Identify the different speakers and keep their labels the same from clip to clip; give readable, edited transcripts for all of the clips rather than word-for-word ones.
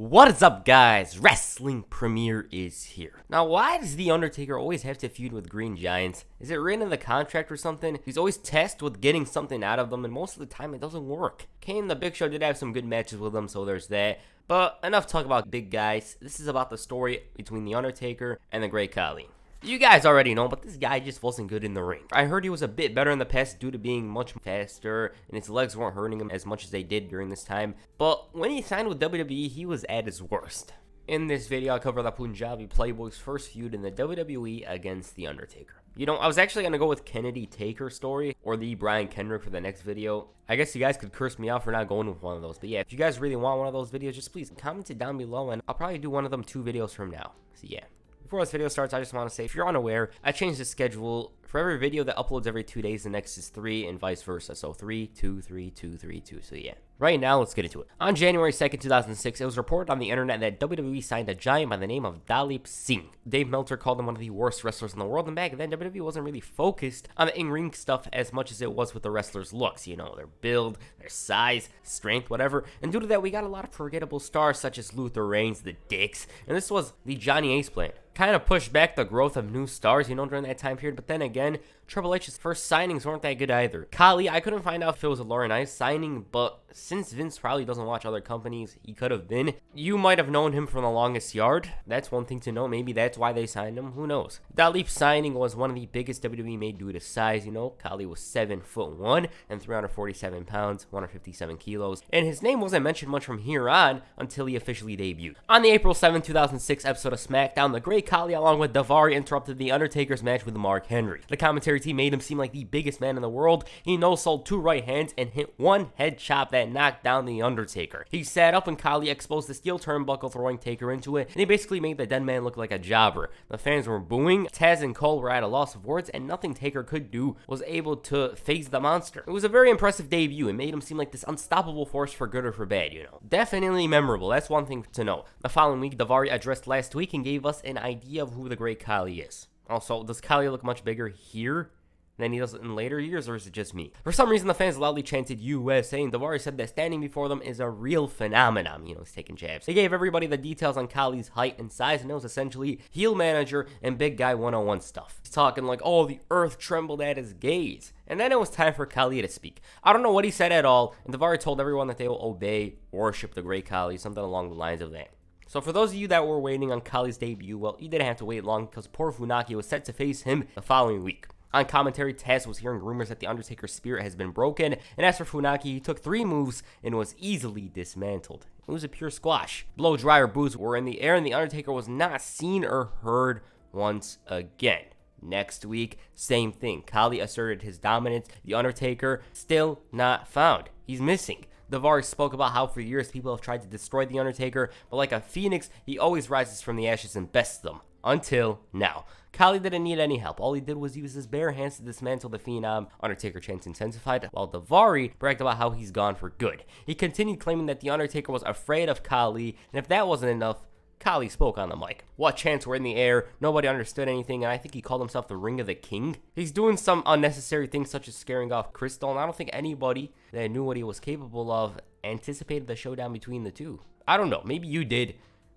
Speaker 1: What is up, guys? Wrestling Premier is here. Now, why does The Undertaker always have to feud with Green Giants? Is it written in the contract or something? He's always tasked with getting something out of them, and most of the time it doesn't work. Kane and the Big Show did have some good matches with them, so there's that. But enough talk about big guys. This is about the story between The Undertaker and the Great Khali. You guys already know, but this guy just wasn't good in the ring. I heard he was a bit better in the past due to being much faster, and his legs weren't hurting him as much as they did during this time. But when he signed with WWE, he was at his worst. In this video, I'll cover the Punjabi Playboy's first feud in the WWE against The Undertaker. You know, I was actually going to go with Kennedy Taker story or the Brian Kendrick for the next video. I guess you guys could curse me out for not going with one of those. But yeah, if you guys really want one of those videos, just please comment it down below, and I'll probably do one of them 2 videos from now. So yeah. Before this video starts, I just want to say, if you're unaware, I changed the schedule. For every video that uploads every 2 days, the next is 3 and vice versa. So 3, 2, 3, 2, 3, 2. So yeah. Right now, let's get into it. On January 2nd, 2006, it was reported on the internet that WWE signed a giant by the name of Dalip Singh. Dave Meltzer called him one of the worst wrestlers in the world, and back then, WWE wasn't really focused on the in-ring stuff as much as it was with the wrestlers' looks. You know, their build, their size, strength, whatever. And due to that, we got a lot of forgettable stars such as Luther Reigns, the Dicks, and this was the Johnny Ace plan. Kind of pushed back the growth of new stars, you know, during that time period. But then again, Triple H's first signings weren't that good either. Khali, I couldn't find out if it was a Lauren Ice signing, but since Vince probably doesn't watch other companies, he could have been. You might have known him from The Longest Yard. That's one thing to know. Maybe that's why they signed him. Who knows? Dalip's signing was one of the biggest WWE made due to size. You know, Khali was 7'1" and 347 pounds, 157 kilos. And his name wasn't mentioned much from here on until he officially debuted. On the April 7, 2006 episode of SmackDown, the Great Khali, along with Daivari, interrupted The Undertaker's match with Mark Henry. The commentary team made him seem like the biggest man in the world. He no-sold 2 right hands and hit 1 head chop that knocked down The Undertaker. He sat up and Khali exposed the steel turnbuckle, throwing Taker into it, and he basically made the dead man look like a jobber. The fans were booing, Taz and Cole were at a loss of words, and nothing Taker could do was able to face the monster. It was a very impressive debut and made him seem like this unstoppable force for good or for bad, you know. Definitely memorable, that's one thing to know. The following week, Daivari addressed last week and gave us an idea of who the Great Khali is. Also, does Khali look much bigger here than he does in later years, or is it just me? For some reason, the fans loudly chanted USA, and Daivari said that standing before them is a real phenomenon. You know, he's taking jabs. They gave everybody the details on Khali's height and size, and it was essentially heel manager and big guy 101 stuff. He's talking like, oh, the earth trembled at his gaze. And then it was time for Khali to speak. I don't know what he said at all, and Daivari told everyone that they will obey, worship the Great Khali, something along the lines of that. So for those of you that were waiting on Khali's debut, well, you didn't have to wait long because poor Funaki was set to face him the following week. On commentary, Taz was hearing rumors that The Undertaker's spirit has been broken, and as for Funaki, he took 3 moves and was easily dismantled. It was a pure squash. Blow dry or boos were in the air, and The Undertaker was not seen or heard once again. Next week, same thing. Khali asserted his dominance. The Undertaker still not found. He's missing. Daivari spoke about how for years people have tried to destroy The Undertaker, but like a phoenix, he always rises from the ashes and bests them. Until now. Khali didn't need any help. All he did was use his bare hands to dismantle the Phenom. Undertaker chants intensified, while Daivari bragged about how he's gone for good. He continued claiming that The Undertaker was afraid of Khali, and if that wasn't enough, Khali spoke on the mic. What chants were in the air, nobody understood anything, and I think he called himself the Ring of the King. He's doing some unnecessary things such as scaring off Crystal, and I don't think anybody that knew what he was capable of anticipated the showdown between the two. I don't know, maybe you did,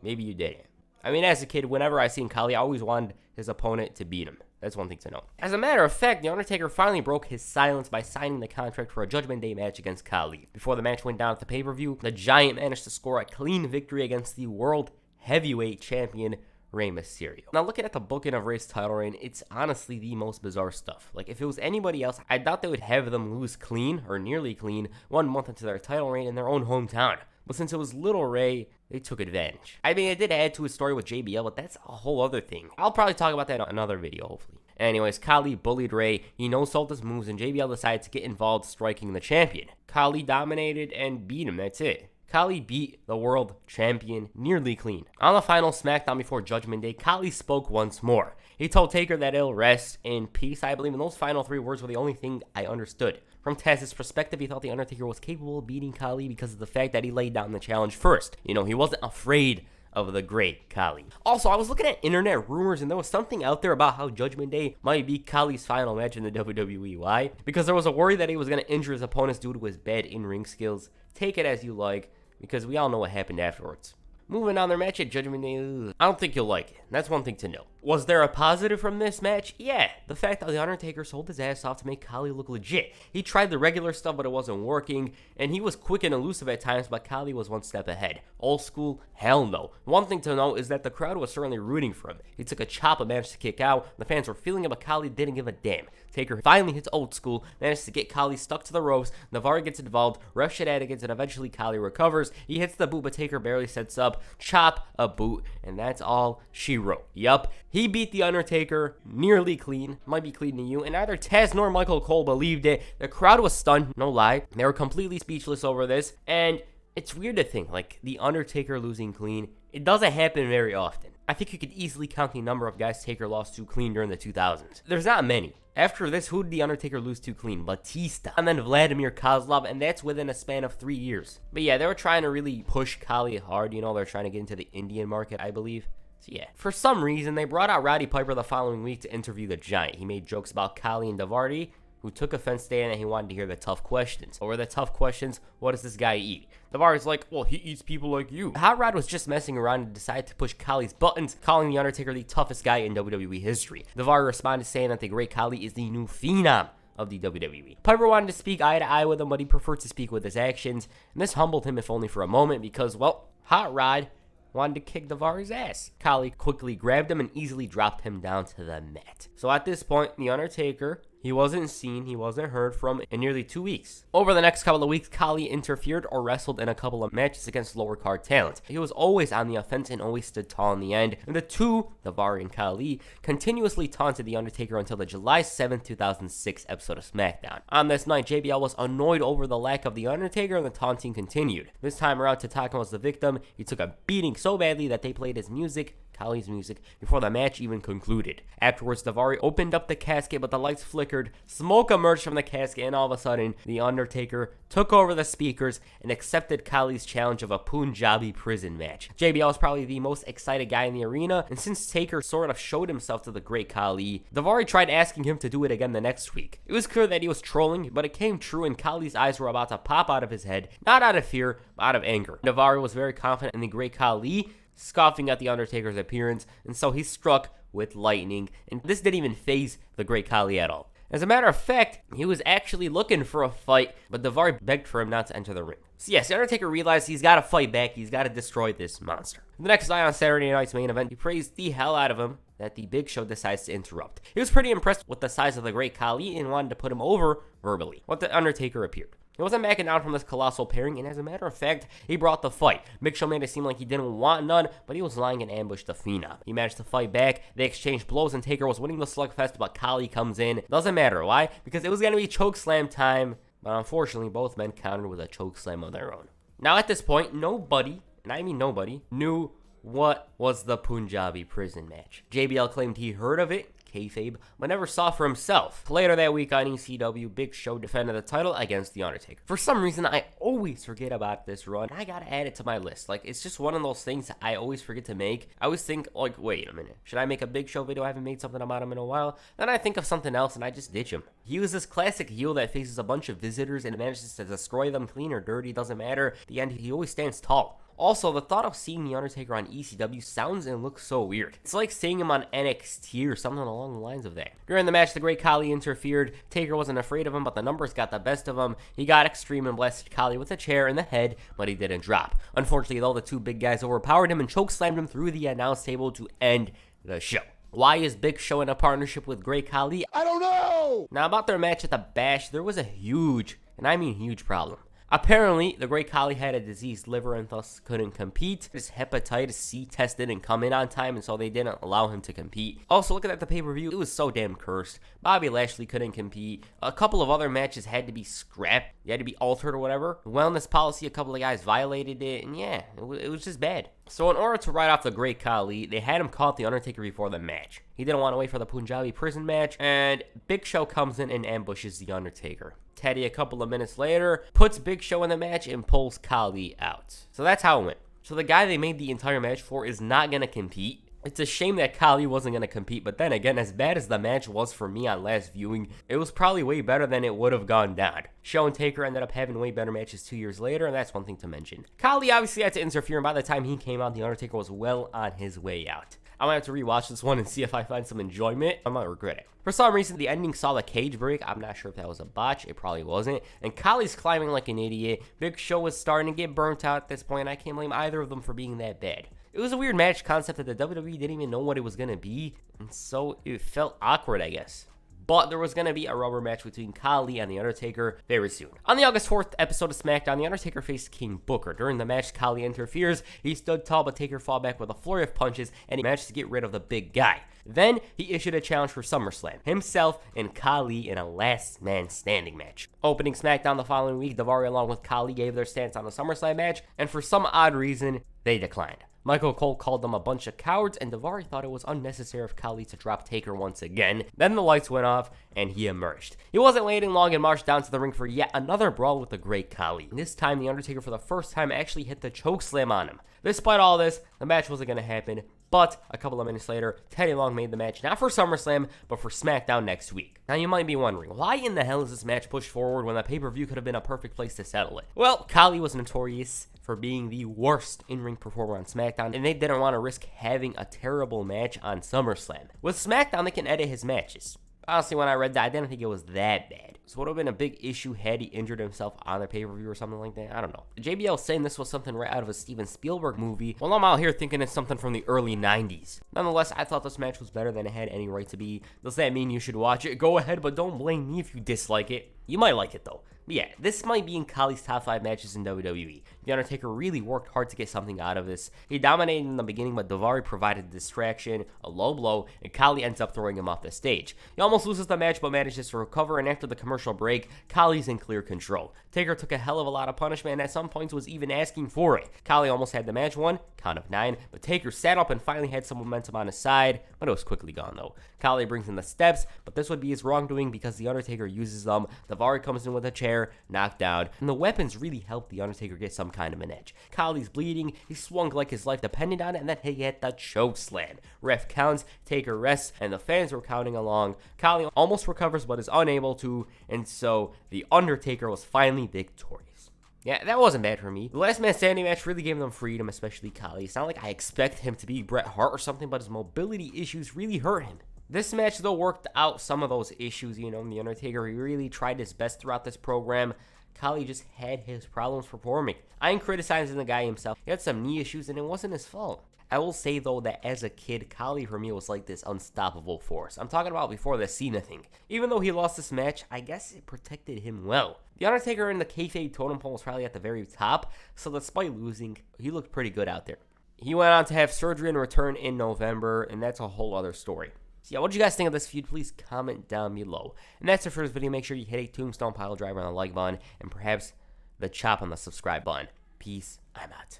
Speaker 1: maybe you didn't. I mean, as a kid, whenever I seen Khali, I always wanted his opponent to beat him. That's one thing to know. As a matter of fact, The Undertaker finally broke his silence by signing the contract for a Judgment Day match against Khali. Before the match went down at the pay-per-view, the Giant managed to score a clean victory against the World Heavyweight Champion, Rey Mysterio. Now, looking at the booking of Rey's title reign, it's honestly the most bizarre stuff. Like, if it was anybody else, I doubt they would have them lose clean, or nearly clean, 1 month into their title reign in their own hometown. But since it was Little Ray, they took advantage. I mean, it did add to his story with JBL, but that's a whole other thing. I'll probably talk about that in another video, hopefully. Anyways, Khali bullied Ray. He no-sold his moves, and JBL decided to get involved, striking the champion. Khali dominated and beat him, that's it. Khali beat the world champion nearly clean. On the final SmackDown before Judgment Day, Khali spoke once more. He told Taker that he'll rest in peace, I believe, and those final 3 words were the only thing I understood. From Taz's perspective, he thought The Undertaker was capable of beating Khali because of the fact that he laid down the challenge first. You know, he wasn't afraid of the Great Khali. Also, I was looking at internet rumors, and there was something out there about how Judgment Day might be Khali's final match in the WWE. Why? Because there was a worry that he was going to injure his opponents due to his bad in-ring skills. Take it as you like, because we all know what happened afterwards. Moving on, their match at Judgment Day, I don't think you'll like it. That's one thing to know. Was there a positive from this match? Yeah, the fact that The Undertaker sold his ass off to make Khali look legit. He tried the regular stuff, but it wasn't working, and he was quick and elusive at times, but Khali was one step ahead. Old school? Hell no. One thing to know is that the crowd was certainly rooting for him. He took a chop and managed to kick out. The fans were feeling him, but Khali didn't give a damn. Taker finally hits old school, managed to get Khali stuck to the ropes. Navarre gets involved, ref shenanigans, and eventually Khali recovers. He hits the boot, but Taker barely sets up. Chop, a boot, and that's all she wrote. Yup, he beat The Undertaker nearly clean. Might be clean to you. And neither Taz nor Michael Cole believed it. The crowd was stunned, no lie. They were completely speechless over this. And it's weird to think, like, The Undertaker losing clean, it doesn't happen very often. I think you could easily count the number of guys Taker lost to clean during the 2000s. There's not many. After this, who did The Undertaker lose to clean? Batista. And then Vladimir Kozlov, and that's within a span of 3 years. But yeah, they were trying to really push Khali hard. They're trying to get into the Indian market, I believe. So yeah, for some reason, they brought out Roddy Piper the following week to interview the Giant. He made jokes about Khali and Navarre, who took offense saying that he wanted to hear the tough questions. What were the tough questions? What does this guy eat? Navarre's like, well, he eats people like you. Hot Rod was just messing around and decided to push Khali's buttons, calling The Undertaker the toughest guy in WWE history. Navarre responded saying that the great Khali is the new phenom of the WWE. Piper wanted to speak eye to eye with him, but he preferred to speak with his actions, and this humbled him if only for a moment because, well, Hot Rod wanted to kick Navarre's ass. Khali quickly grabbed him and easily dropped him down to the mat. So at this point, The Undertaker, he wasn't seen, he wasn't heard from in nearly 2 weeks. Over the next couple of weeks, Khali interfered or wrestled in a couple of matches against lower card talent. He was always on the offense and always stood tall in the end. And the two, Navarre and Khali, continuously taunted The Undertaker until the July 7th, 2006 episode of SmackDown. On this night, JBL was annoyed over the lack of The Undertaker and the taunting continued. This time around, Tatanka was the victim. He took a beating so badly that they played his music, Khali's music, before the match even concluded. Afterwards, Navarre opened up the casket, but the lights flickered, smoke emerged from the casket, and all of a sudden, The Undertaker took over the speakers and accepted Khali's challenge of a Punjabi prison match. JBL was probably the most excited guy in the arena, and since Taker sort of showed himself to the great Khali, Navarre tried asking him to do it again the next week. It was clear that he was trolling, but it came true, and Khali's eyes were about to pop out of his head, not out of fear, but out of anger. Navarre was very confident in the great Khali, scoffing at The Undertaker's appearance, and so he struck with lightning, and this didn't even faze the great Khali at all. As a matter of fact, he was actually looking for a fight, but Navarre begged for him not to enter the ring. So yes, The Undertaker realized he's got to fight back, he's got to destroy this monster. The next night on Saturday night's main event, he praised the hell out of him that the Big Show decides to interrupt. He was pretty impressed with the size of the great Khali and wanted to put him over verbally. But The Undertaker appeared. He wasn't backing down from this colossal pairing, and as a matter of fact, he brought the fight. Big Show made it seem like he didn't want none, but he was lying in ambush to Phenom. He managed to fight back, they exchanged blows, and Taker was winning the slugfest, but Khali comes in. Doesn't matter, why? Because it was going to be chokeslam time, but unfortunately, both men countered with a chokeslam of their own. Now at this point, nobody, and I mean nobody, knew what was the Punjabi prison match. JBL claimed he heard of it, kayfabe, but never saw for himself. Later that week on ECW, Big Show defended the title against The Undertaker. For some reason, I always forget about this run. I gotta add it to my list. Like, it's just one of those things that I always forget to make. I always think, like, wait a minute, should I make a Big Show video? I haven't made something about him in a while. Then I think of something else and I just ditch him. He was this classic heel that faces a bunch of visitors and manages to destroy them, clean or dirty, doesn't matter. At the end, he always stands tall. Also, the thought of seeing The Undertaker on ECW sounds and looks so weird. It's like seeing him on NXT or something along the lines of that. During the match, the great Khali interfered. Taker wasn't afraid of him, but the numbers got the best of him. He got extreme and blasted Khali with a chair in the head, but he didn't drop. Unfortunately, though, the two big guys overpowered him and chokeslammed him through the announce table to end the show. Why is Big Show in a partnership with Great Khali? I don't know! Now, about their match at the Bash, there was a huge, and I mean huge problem. Apparently, the great Khali had a diseased liver and thus couldn't compete. His hepatitis C test didn't come in on time, and so they didn't allow him to compete. Also, looking at the pay-per-view, it was so damn cursed. Bobby Lashley couldn't compete. A couple of other matches had to be scrapped. They had to be altered or whatever. Wellness policy, a couple of guys violated it, and yeah, it was just bad. So in order to write off the great Khali, they had him call The Undertaker before the match. He didn't want to wait for the Punjabi prison match, and Big Show comes in and ambushes The Undertaker. Teddy, a couple of minutes later, puts Big Show in the match and pulls Khali out. So that's how it went. So the guy they made the entire match for is not going to compete. It's a shame that Khali wasn't going to compete, but then again, as bad as the match was for me on last viewing, it was probably way better than it would have gone down. Shawn and Taker ended up having way better matches 2 years later, and that's one thing to mention. Khali obviously had to interfere, and by the time he came out, The Undertaker was well on his way out. I might have to rewatch this one and see if I find some enjoyment. I might regret it. For some reason, the ending saw the cage break. I'm not sure if that was a botch. It probably wasn't. And Khali's climbing like an idiot. Big Show was starting to get burnt out at this point. I can't blame either of them for being that bad. It was a weird match concept that the WWE didn't even know what it was going to be. And so it felt awkward, I guess. But there was going to be a rubber match between Khali and The Undertaker very soon. On the August 4th episode of SmackDown, The Undertaker faced King Booker. During the match, Khali interferes. He stood tall, but Taker fought back with a flurry of punches, and he managed to get rid of the big guy. Then, he issued a challenge for SummerSlam. Himself and Khali in a last man standing match. Opening SmackDown the following week, Daivari along with Khali gave their stance on the SummerSlam match, and for some odd reason, they declined. Michael Cole called them a bunch of cowards, and Daivari thought it was unnecessary of Khali to drop Taker once again. Then the lights went off, and he emerged. He wasn't waiting long and marched down to the ring for yet another brawl with the great Khali. This time, The Undertaker for the first time actually hit the chokeslam on him. Despite all this, the match wasn't going to happen, but a couple of minutes later, Teddy Long made the match not for SummerSlam, but for SmackDown next week. Now you might be wondering, why in the hell is this match pushed forward when the pay-per-view could have been a perfect place to settle it? Well, Khali was notorious for being the worst in-ring performer on SmackDown, and they didn't want to risk having a terrible match on SummerSlam. With SmackDown, they can edit his matches. Honestly, when I read that, I didn't think it was that bad. So it would have been a big issue had he injured himself on the pay-per-view or something like that. I don't know. JBL saying this was something right out of a Steven Spielberg movie. Well, I'm out here thinking it's something from the early 90s. Nonetheless, I thought this match was better than it had any right to be. Does that mean you should watch it? Go ahead, but don't blame me if you dislike it. You might like it, though. But yeah, this might be in Khali's top 5 matches in WWE. The Undertaker really worked hard to get something out of this. He dominated in the beginning, but Daivari provided a distraction, a low blow, and Khali ends up throwing him off the stage. He almost loses the match, but manages to recover, and after the commercial break, Khali's in clear control. Taker took a hell of a lot of punishment, and at some points was even asking for it. Khali almost had the match won, count of 9, but Taker sat up and finally had some momentum on his side, but it was quickly gone though. Khali brings in the steps, but this would be his wrongdoing because The Undertaker uses them. Daivari comes in with a chair, knocked down, and the weapons really helped The Undertaker get some kind of an edge. Khali's bleeding, he swung like his life depended on it, and then he hit the choke slam. Ref counts, Taker rests, and the fans were counting along. Khali almost recovers but is unable to, and so The Undertaker was finally victorious. Yeah, that wasn't bad for me. The last man standing match really gave them freedom, especially Khali. It's not like I expect him to be Bret Hart or something, but his mobility issues really hurt him. This match, though, worked out some of those issues, The Undertaker, he really tried his best throughout this program. Khali just had his problems performing. I ain't criticizing the guy himself. He had some knee issues, and it wasn't his fault. I will say, though, that as a kid, Khali for me was like this unstoppable force. I'm talking about before the Cena thing. Even though he lost this match, I guess it protected him well. The Undertaker in the kayfabe totem pole was probably at the very top, so despite losing, he looked pretty good out there. He went on to have surgery and return in November, and that's a whole other story. So yeah, what do you guys think of this feud? Please comment down below. And that's it for this video. Make sure you hit a tombstone pile driver on the like button, and perhaps the chop on the subscribe button. Peace. I'm out.